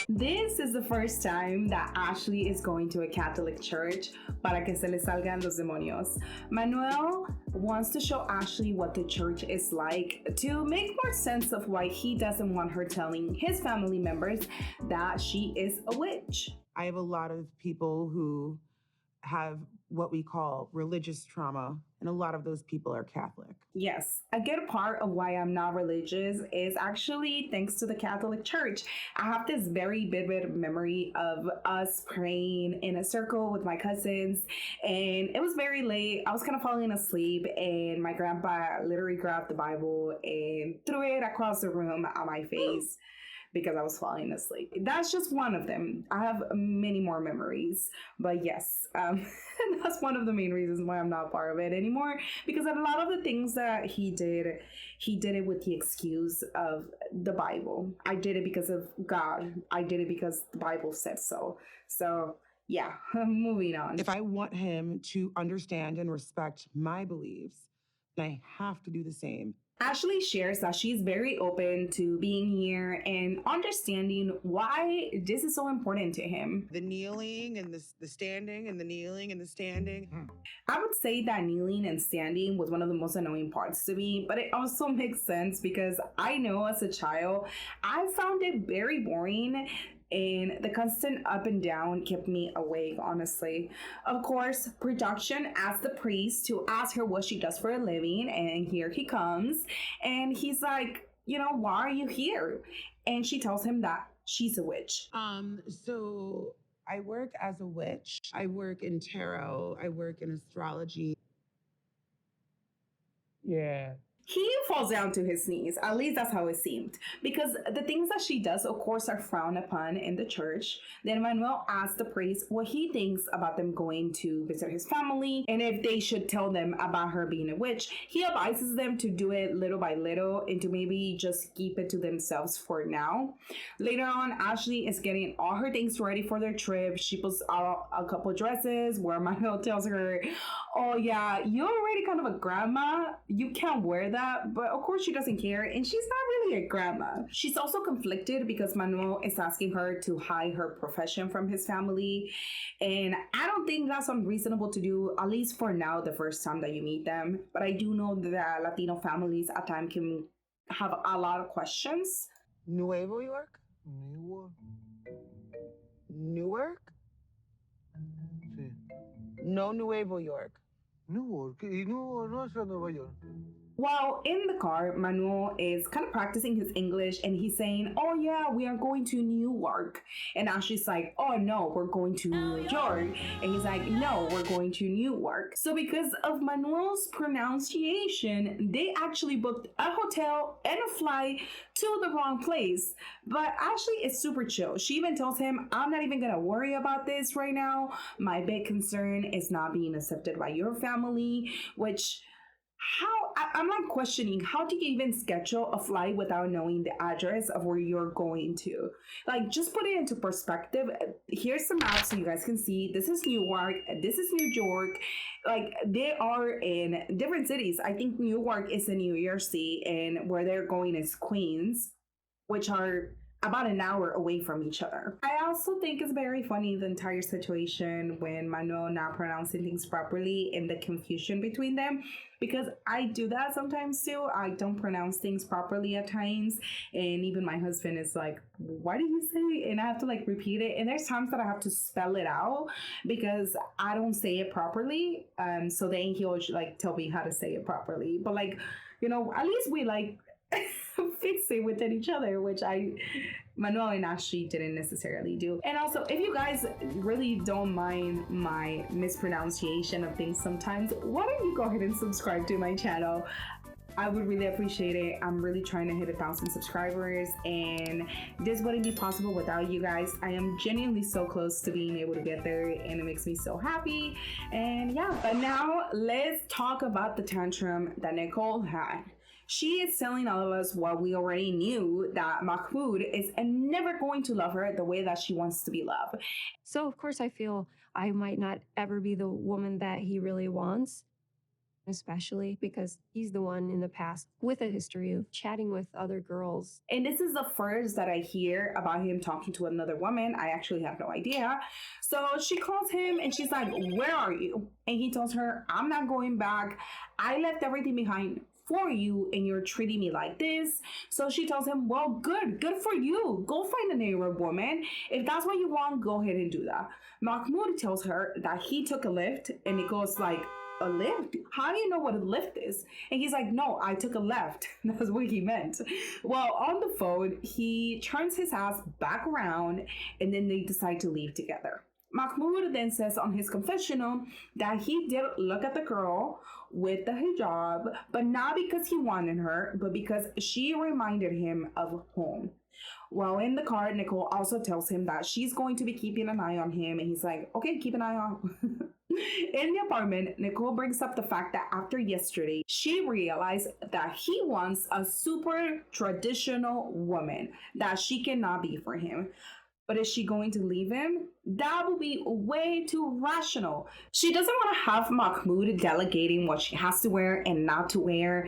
This is the first time that Ashley is going to a Catholic church para que se le salgan los demonios. Manuel wants to show Ashley what the church is like to make more sense of why he doesn't want her telling his family members that she is a witch. I have a lot of people who have what we call religious trauma, and a lot of those people are Catholic. Yes, a good part of why I'm not religious is actually thanks to the Catholic Church. I have this very vivid memory of us praying in a circle with my cousins, and it was very late. I was kind of falling asleep, and my grandpa literally grabbed the Bible and threw it across the room at my face. Because I was falling asleep. That's just one of them. I have many more memories, but yes, that's one of the main reasons why I'm not part of it anymore. Because a lot of the things that he did it with the excuse of the Bible. I did it because of God. I did it because the Bible said so. So yeah, moving on. If I want him to understand and respect my beliefs, then I have to do the same. Ashley shares that she's very open to being here and understanding why this is so important to him. The kneeling and the standing and the kneeling and the standing. I would say that kneeling and standing was one of the most annoying parts to me, but it also makes sense because I know as a child, I found it very boring. And the constant up and down kept me awake, honestly. Of course, production asked the priest to ask her what she does for a living, and here he comes. And he's like, why are you here? And she tells him that she's a witch. So I work as a witch. I work in tarot. I work in astrology. Yeah. He falls down to his knees. At least that's how it seemed. Because the things that she does, of course, are frowned upon in the church. Then Manuel asks the priest what he thinks about them going to visit his family and if they should tell them about her being a witch. He advises them to do it little by little and to maybe just keep it to themselves for now. Later on, Ashley is getting all her things ready for their trip. She puts out a couple dresses where Manuel tells her, oh yeah, you're already kind of a grandma. You can't wear that, but of course she doesn't care, and she's not really a grandma. She's also conflicted because Manuel is asking her to hide her profession from his family, and I don't think that's unreasonable to do, at least for now, the first time that you meet them. But I do know that Latino families at times can have a lot of questions. Nuevo York? Newark? Sí. No, Nuevo York. Newark. Y no es a Nueva York. While in the car, Manuel is kind of practicing his English and he's saying, oh yeah, we are going to Newark. And Ashley's like, oh no, we're going to New York. And he's like, no, we're going to Newark. So because of Manuel's pronunciation, they actually booked a hotel and a flight to the wrong place. But Ashley is super chill. She even tells him, I'm not even gonna worry about this right now. My big concern is not being accepted by your family, which... I'm like questioning, how do you even schedule a flight without knowing the address of where you're going to? Like, just put it into perspective. Here's some maps so you guys can see. This is Newark. This is New York. Like, they are in different cities. I think Newark is in New Jersey, and where they're going is Queens, which are about an hour away from each other. I also think it's very funny, the entire situation when Manuel not pronouncing things properly and the confusion between them, because I do that sometimes too. I don't pronounce things properly at times, and even my husband is like, what did you say? And I have to like repeat it, and there's times that I have to spell it out because I don't say it properly, so then he'll like tell me how to say it properly. But like, at least we like fix it within each other, which Manuel and Ashley didn't necessarily do. And also, if you guys really don't mind my mispronunciation of things sometimes, why don't you go ahead and subscribe to my channel? I would really appreciate it. I'm really trying to hit 1,000 subscribers, and this wouldn't be possible without you guys. I am genuinely so close to being able to get there, and it makes me so happy. And yeah, but now let's talk about the tantrum that Nicole had. She is telling all of us what we already knew, that Mahmoud is never going to love her the way that she wants to be loved. So, of course, I feel I might not ever be the woman that he really wants. especially because he's the one in the past with a history of chatting with other girls. And this is the first that I hear about him talking to another woman. I actually have no idea. So she calls him and she's like, "Where are you?" And he tells her, "I'm not going back. I left everything behind for you and you're treating me like this." So she tells him, "Well, good for you. Go find a neighbor woman. If that's what you want, go ahead and do that." Mahmoud tells her that he took a lift, and Nicole's like, "A lift? How do you know what a lift is?" And he's like, "No, I took a left." That's what he meant. Well, on the phone, he turns his ass back around and then they decide to leave together. Mahmoud then says on his confessional that he did look at the girl with the hijab, but not because he wanted her, but because she reminded him of home. While in the car, Nicole also tells him that she's going to be keeping an eye on him, and he's like, "Okay, keep an eye on." In the apartment, Nicole brings up the fact that after yesterday, she realized that he wants a super traditional woman, that she cannot be for him. But is she going to leave him? That would be way too rational. She doesn't want to have Mahmoud delegating what she has to wear and not to wear,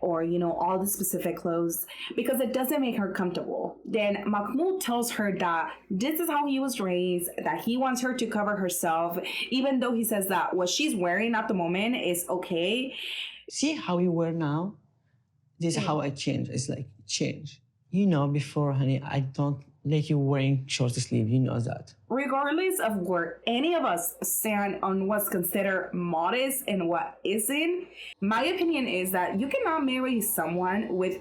or, all the specific clothes, because it doesn't make her comfortable. Then Mahmoud tells her that this is how he was raised, that he wants her to cover herself, even though he says that what she's wearing at the moment is okay. See how you wear now? This is how I change. It's like change. Before, honey, I don't like you wearing short sleeve. You know that. Regardless of where any of us stand on what's considered modest and what isn't, my opinion is that you cannot marry someone with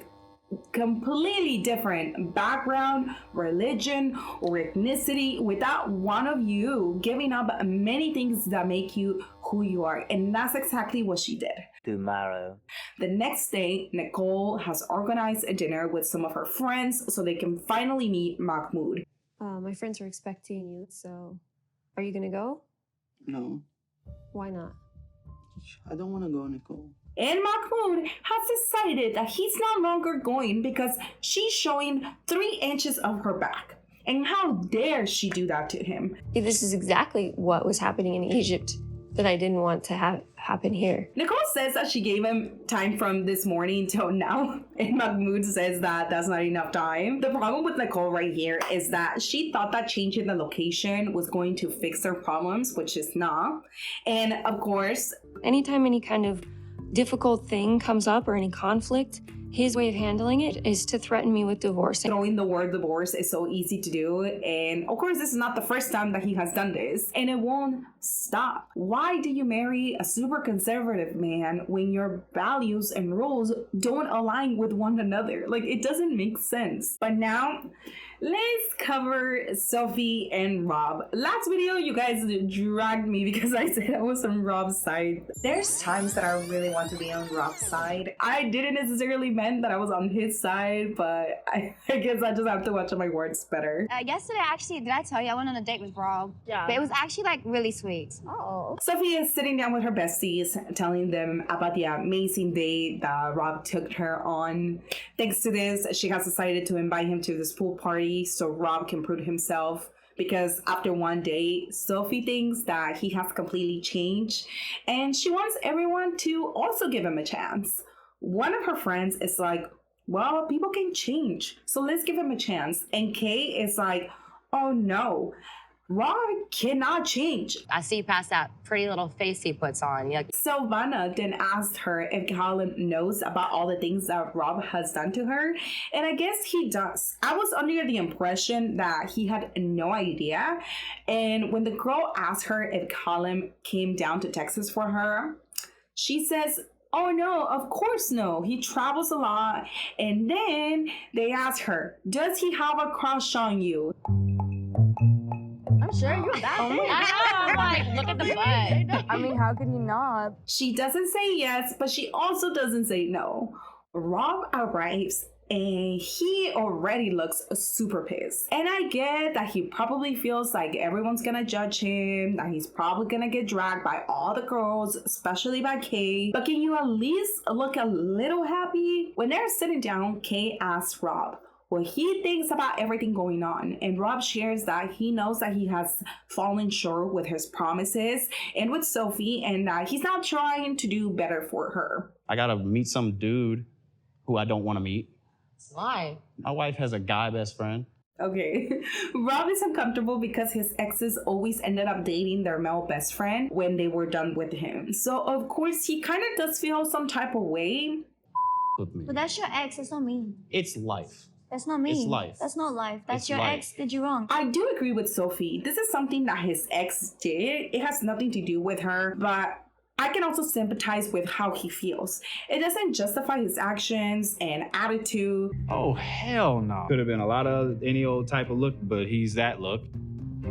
completely different background, religion, or ethnicity without one of you giving up many things that make you who you are. And that's exactly what she did. Tomorrow. The next day, Nicole has organized a dinner with some of her friends so they can finally meet Mahmoud. My friends are expecting you, so are you gonna go? No, Why not? I don't want to go, Nicole. And Mahmoud has decided that he's no longer going because she's showing 3 inches of her back. And how dare she do that to him? This is exactly what was happening in Egypt that I didn't want to have happen here. Nicole says that she gave him time from this morning till now, and Mahmoud says that that's not enough time. The problem with Nicole right here is that she thought that changing the location was going to fix her problems, which is not. And of course, Anytime any kind of difficult thing comes up or any conflict, his way of handling it is to threaten me with divorce. throwing the word divorce is so easy to do. And of course, this is not the first time that he has done this. And it won't stop. Why do you marry a super conservative man when your values and rules don't align with one another? Like, it doesn't make sense. But now, let's cover Sophie and Rob. Last video, you guys dragged me because I said I was on Rob's side. There's times that I really want to be on Rob's side. I didn't necessarily mean that I was on his side, but I guess I just have to watch my words better. Yesterday, actually, did I tell you I went on a date with Rob? Yeah. But it was actually like really sweet. Oh. Sophie is sitting down with her besties, telling them about the amazing date that Rob took her on. Thanks to this, she has decided to invite him to this pool party so Rob can prove himself. Because after one day, Sophie thinks that he has completely changed and she wants everyone to also give him a chance. One of her friends is like, well, people can change, so let's give him a chance. And Kay is like, oh no, Rob cannot change. I see past that pretty little face he puts on. Silvana then asked her if Callum knows about all the things that Rob has done to her, and I guess he does. I was under the impression that he had no idea, and when the girl asked her if Callum came down to Texas for her, she says, oh no, of course no. He travels a lot. And then they ask her, does he have a crush on you? I'm sure you're that big. I know, like, look at the butt. I mean, how could he not? She doesn't say yes, but she also doesn't say no. Rob arrives and he already looks super pissed. And I get that he probably feels like everyone's gonna judge him, that he's probably gonna get dragged by all the girls, especially by Kay. But can you at least look a little happy? When they're sitting down, Kay asks Rob, what he thinks about everything going on. And Rob shares that he knows that he has fallen short with his promises and with Sophie, and that he's now trying to do better for her. I gotta meet some dude who I don't want to meet. Why? My wife has a guy best friend. Okay. Rob is uncomfortable because his exes always ended up dating their male best friend when they were done with him. So, of course, he kind of does feel some type of way. With me. But that's your ex. That's not me. It's life. That's not me. It's life. That's not life. That's It's your life. ex did you wrong. I do agree with Sophie. This is something that his ex did. It has nothing to do with her, but I can also sympathize with how he feels. It doesn't justify his actions and attitude. Oh, hell no. Could have been a lot of any old type of look, but he's that look.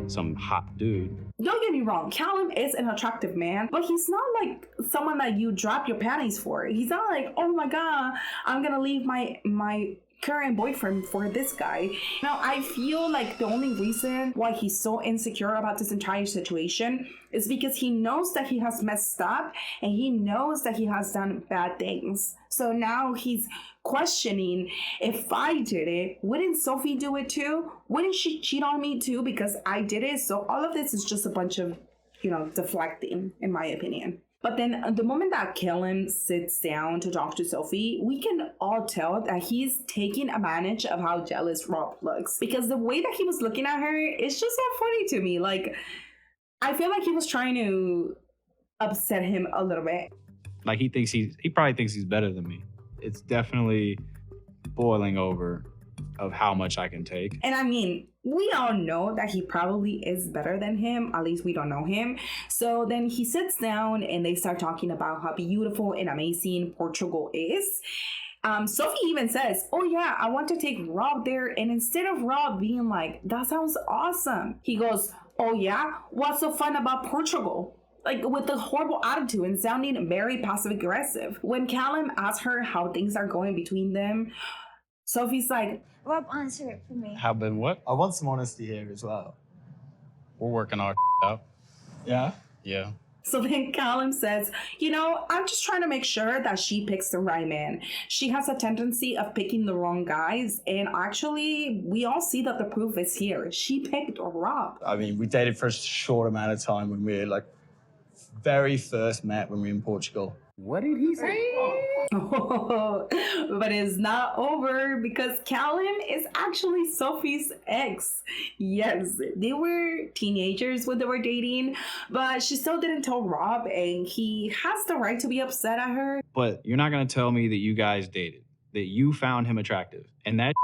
Some hot dude. Don't get me wrong, Callum is an attractive man, but he's not like someone that you drop your panties for. He's not like, oh my god, I'm gonna leave my current boyfriend for this guy. Now, I feel like the only reason why he's so insecure about this entire situation is because he knows that he has messed up and he knows that he has done bad things. So now he's questioning, if I did it, wouldn't Sophie do it too? Wouldn't she cheat on me too because I did it? So all of this is just a bunch of, deflecting, in my opinion. But then the moment that Callum sits down to talk to Sophie, we can all tell that he's taking advantage of how jealous Rob looks. Because the way that he was looking at her, it's just so funny to me. Like, I feel like he was trying to upset him a little bit. Like he probably thinks he's better than me. It's definitely boiling over of how much I can take. And I mean, we all know that he probably is better than him. At least we don't know him. So then he sits down and they start talking about how beautiful and amazing Portugal is. Sophie even says, oh yeah, I want to take Rob there. And instead of Rob being like, that sounds awesome, he goes, oh yeah, what's so fun about Portugal? Like with a horrible attitude and sounding very passive aggressive. When Callum asks her how things are going between them, Sophie's like, Rob, answer it for me. How been what? I want some honesty here as well. We're working our out. Yeah? Yeah. so then Callum says, I'm just trying to make sure that she picks the right man. She has a tendency of picking the wrong guys. And actually, we all see that the proof is here. She picked Rob. I mean, we dated for a short amount of time when we were very first met when we were in Portugal. What did he say? But it's not over because Callum is actually Sophie's ex. Yes, they were teenagers when they were dating, but she still didn't tell Rob, and he has the right to be upset at her. But you're not gonna tell me that you guys dated, that you found him attractive, and that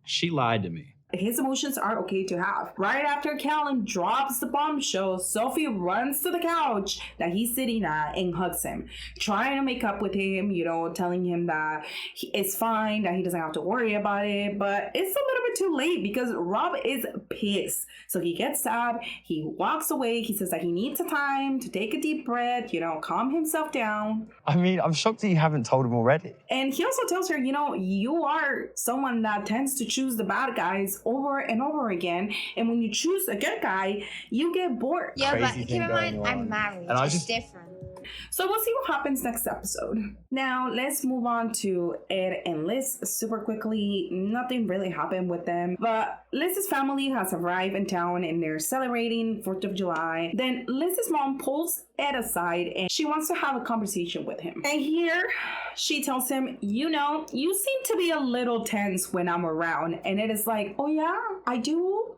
she lied to me. His emotions are okay to have. Right after Callum drops the bombshell, Sophie runs to the couch that he's sitting at and hugs him, trying to make up with him, telling him that it's fine, that he doesn't have to worry about it. But it's a little bit too late because Rob is pissed. So he gets up, he walks away, he says that he needs time to take a deep breath, calm himself down. I mean, I'm shocked that you haven't told him already. And he also tells her, you are someone that tends to choose the bad guys over and over again, and when you choose a good guy, you get bored. Yeah, but Crazy keep thing in mind, going I'm on. married. And I It's just- different. So we'll see what happens next episode. Now let's move on to Ed and Liz super quickly. Nothing really happened with them, but Liz's family has arrived in town and they're celebrating 4th of July. Then Liz's mom pulls Ed aside and she wants to have a conversation with him. And here she tells him, you seem to be a little tense when I'm around. And Ed is like, oh yeah, I do?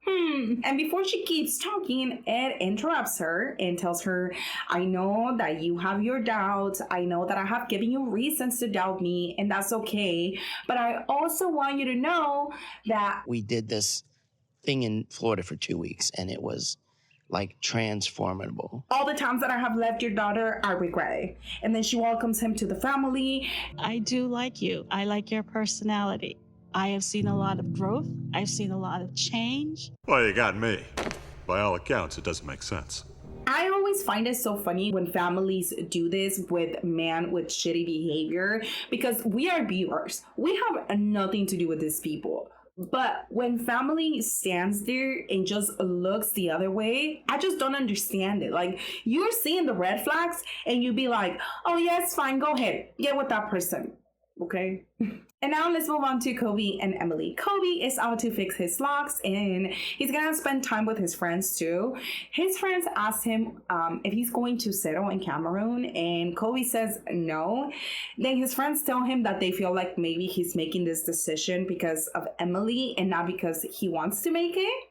And before she keeps talking, Ed interrupts her and tells her, I know that you have your doubts. I know that I have given you reasons to doubt me, and that's okay. But I also want you to know that we did this thing in Florida for 2 weeks, and it was transformable. all the times that I have left your daughter, I regret it. And then she welcomes him to the family. I do like you. I like your personality. I have seen a lot of growth. I've seen a lot of change. Well, you got me. By all accounts, it doesn't make sense. I always find it so funny when families do this with men with shitty behavior because we are viewers. We have nothing to do with these people. But when family stands there and just looks the other way, I just don't understand it. Like, you're seeing the red flags and you be like, oh yeah, it's fine, go ahead, get with that person. Okay. And now let's move on to Kobe and Emily. Kobe is out to fix his locks and he's gonna spend time with his friends too. His friends ask him if he's going to settle in Cameroon, and Kobe says no. Then his friends tell him that they feel like maybe he's making this decision because of Emily and not because he wants to make it.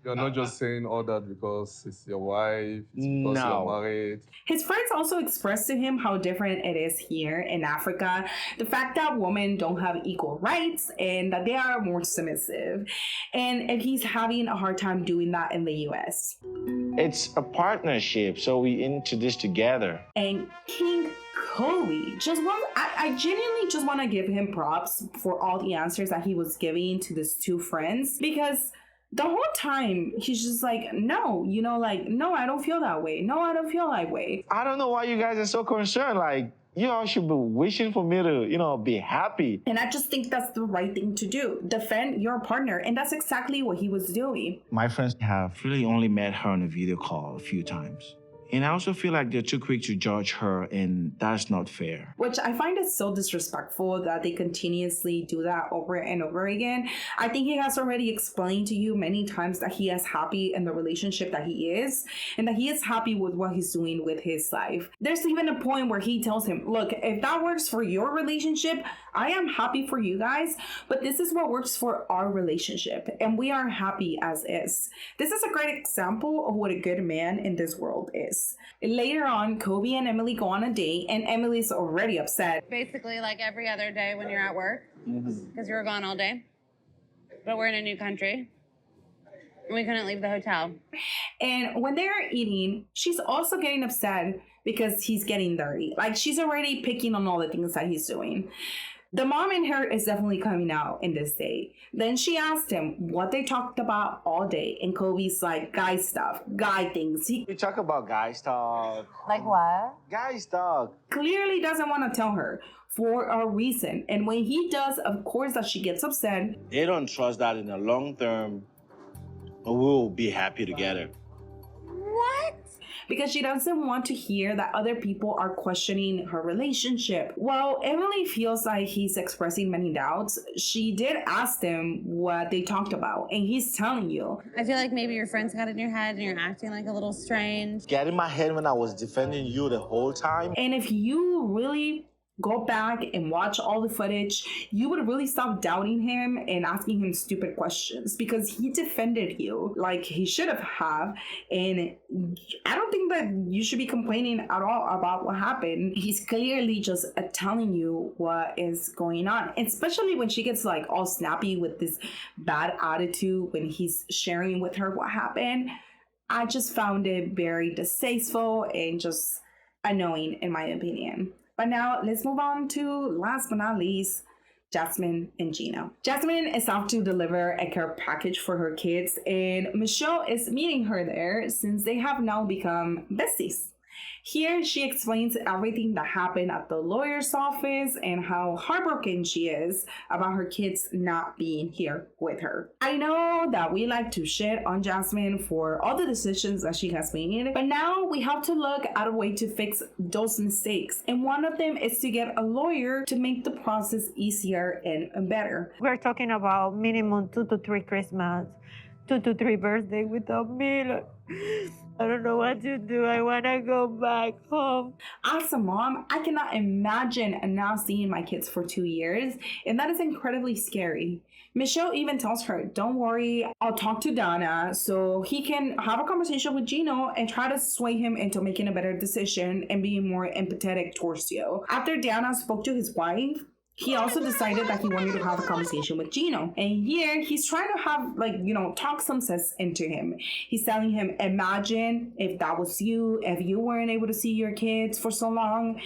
You're not just saying all that because it's your wife, it's because you're married. His friends also express to him how different it is here in Africa. The fact that women don't have equal rights and that they are more submissive. And if he's having a hard time doing that in the US. It's a partnership, so we into this together. And King Kobe I genuinely just want to give him props for all the answers that he was giving to these two friends, because the whole time he's just like, no, no, I don't feel that way. No, I don't feel that way. I don't know why you guys are so concerned. Like, you all should be wishing for me to, be happy. And I just think that's the right thing to do. Defend your partner. And that's exactly what he was doing. My friends have really only met her on a video call a few times. And I also feel like they're too quick to judge her, and that's not fair. Which I find is so disrespectful that they continuously do that over and over again. I think he has already explained to you many times that he is happy in the relationship that he is, and that he is happy with what he's doing with his life. There's even a point where he tells him, look, if that works for your relationship, I am happy for you guys, but this is what works for our relationship, and we are happy as is. This is a great example of what a good man in this world is. Later on, Kobe and Emily go on a date, and Emily's already upset. Basically like every other day when you're at work, because you were gone all day. But we're in a new country, and we couldn't leave the hotel. And when they're eating, she's also getting upset because he's getting dirty. Like, she's already picking on all the things that he's doing. The mom in her is definitely coming out in this day. Then she asked him what they talked about all day. And Kobe's like, guy stuff, guy things. We talk about guy stuff. Like what? Guy stuff. Clearly doesn't want to tell her for a reason. And when he does, of course, that she gets upset. They don't trust that in the long term, we will be happy together. What? Because she doesn't want to hear that other people are questioning her relationship. While Emily feels like he's expressing many doubts, she did ask him what they talked about, and he's telling you. I feel like maybe your friends got in your head and you're acting like a little strange. Get in my head when I was defending you the whole time. And if you really go back and watch all the footage, you would really stop doubting him and asking him stupid questions, because he defended you like he should have. And I don't think that you should be complaining at all about what happened. He's clearly just telling you what is going on, especially when she gets like all snappy with this bad attitude when he's sharing with her what happened. I just found it very distasteful and just annoying, in my opinion. But now let's move on to, last but not least, Jasmine and Gino. Jasmine is out to deliver a care package for her kids, and Michelle is meeting her there since they have now become besties. Here, she explains everything that happened at the lawyer's office and how heartbroken she is about her kids not being here with her. I know that we like to shit on Jasmine for all the decisions that she has made, but now we have to look at a way to fix those mistakes. And one of them is to get a lawyer to make the process easier and better. We're talking about minimum 2 to 3 Christmas, 2 to 3 birthday without me. I don't know what to do. I want to go back home. As a mom, I cannot imagine not seeing my kids for 2 years, and that is incredibly scary. Michelle even tells her, don't worry, I'll talk to Donna so he can have a conversation with Gino and try to sway him into making a better decision and being more empathetic towards you. After Donna spoke to his wife, he also decided that he wanted to have a conversation with Gino. And here, he's trying to have, talk some sense into him. He's telling him, imagine if that was you, if you weren't able to see your kids for so long.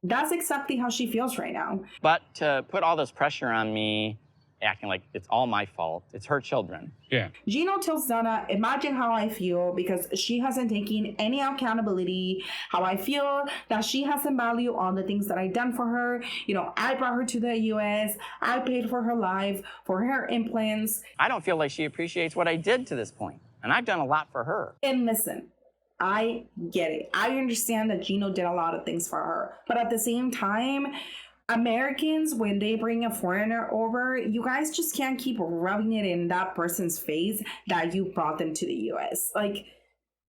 That's exactly how she feels right now. But to put all this pressure on me, acting like it's all my fault, it's her children. Yeah. Gino tells Donna, imagine how I feel because she hasn't taken any accountability, how I feel that she hasn't valued all the things that I've done for her. I brought her to the US, I paid for her life, for her implants. I don't feel like she appreciates what I did to this point, and I've done a lot for her. And listen, I get it. I understand that Gino did a lot of things for her, but at the same time, Americans, when they bring a foreigner over, you guys just can't keep rubbing it in that person's face that you brought them to the US. Like,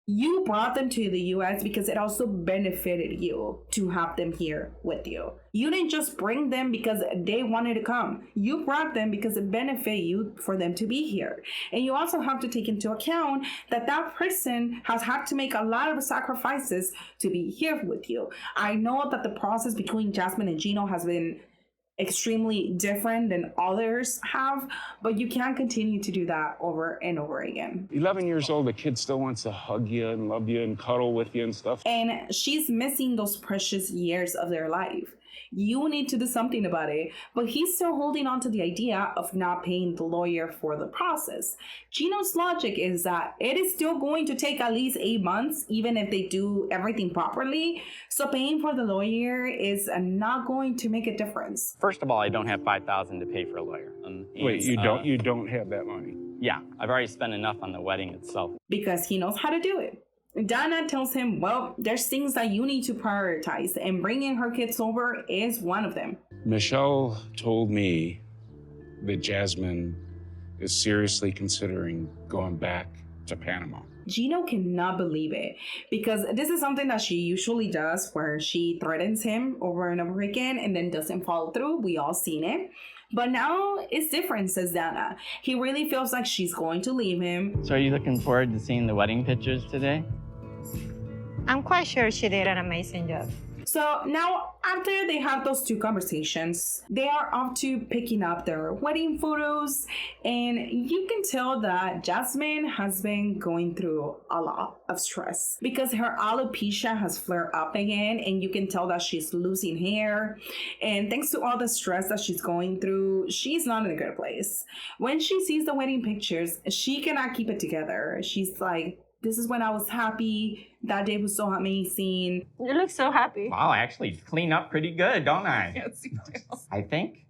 you brought them to the US because it also benefited you to have them here with you. You didn't just bring them because they wanted to come. You brought them because it benefited you for them to be here. And you also have to take into account that that person has had to make a lot of sacrifices to be here with you. I know that the process between Jasmine and Gino has been extremely different than others have, but you can't continue to do that over and over again. 11 years old, the kid still wants to hug you and love you and cuddle with you and stuff. And she's missing those precious years of their life. You need to do something about it, but he's still holding on to the idea of not paying the lawyer for the process. Gino's logic is that it is still going to take at least 8 months, even if they do everything properly. So paying for the lawyer is not going to make a difference. First of all, I don't have $5,000 to pay for a lawyer. Wait, you don't? You don't have that money? Yeah, I've already spent enough on the wedding itself. Because he knows how to do it. Dana tells him, well, there's things that you need to prioritize, and bringing her kids over is one of them. Michelle told me that Jasmine is seriously considering going back to Panama. Gino cannot believe it, because this is something that she usually does, where she threatens him over and over again and then doesn't follow through. We all seen it. But now it's different, says Dana. He really feels like she's going to leave him. So are you looking forward to seeing the wedding pictures today? I'm quite sure she did an amazing job. So now, after they have those two conversations, they are off to picking up their wedding photos, and you can tell that Jasmine has been going through a lot of stress because her alopecia has flared up again, and you can tell that she's losing hair. And thanks to all the stress that she's going through, she's not in a good place. When she sees the wedding pictures, she cannot keep it together. She's like, this is when I was happy. That day was so amazing. You look so happy. Wow, I actually clean up pretty good, don't I? Yes, you do. I think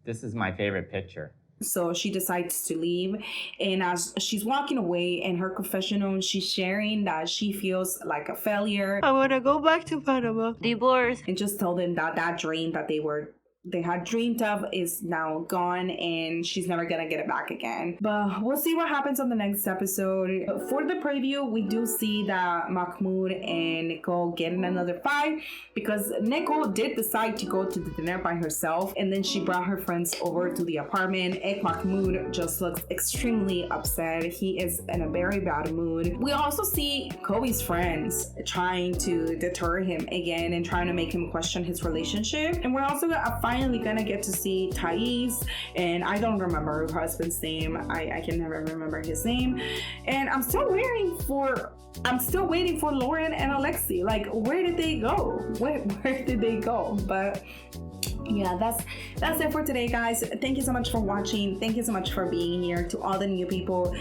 this is my favorite picture. So she decides to leave, and as she's walking away in her confessional, she's sharing that she feels like a failure. I want to go back to Panama. Divorce. And just tell them that that dream that they had dreamed of is now gone, and she's never gonna get it back again. But we'll see what happens on the next episode. For the preview, we do see that Mahmoud and Nicole get in another fight, because Nicole did decide to go to the dinner by herself, and then she brought her friends over to the apartment, and Mahmoud just looks extremely upset. He is in a very bad mood. We also see Kobe's friends trying to deter him again and trying to make him question his relationship. And we're also finally gonna get to see Thais, and I don't remember her husband's name. I can never remember his name. And I'm still waiting for Lauren and Alexi. Like, where did they go? Where did they go? But yeah, that's it for today, guys. Thank you so much for watching. Thank you so much for being here. To all the new people,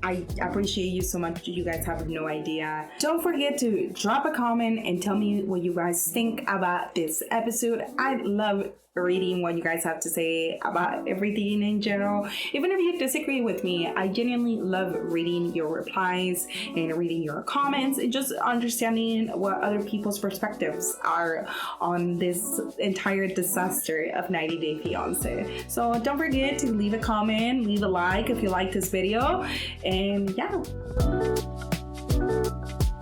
I appreciate you so much. You guys have no idea. Don't forget to drop a comment and tell me what you guys think about this episode. I love reading what you guys have to say about everything in general. Even if you disagree with me, I genuinely love reading your replies and reading your comments and just understanding what other people's perspectives are on this entire disaster of 90 Day Fiancé. So don't forget to leave a comment, leave a like if you like this video, and yeah.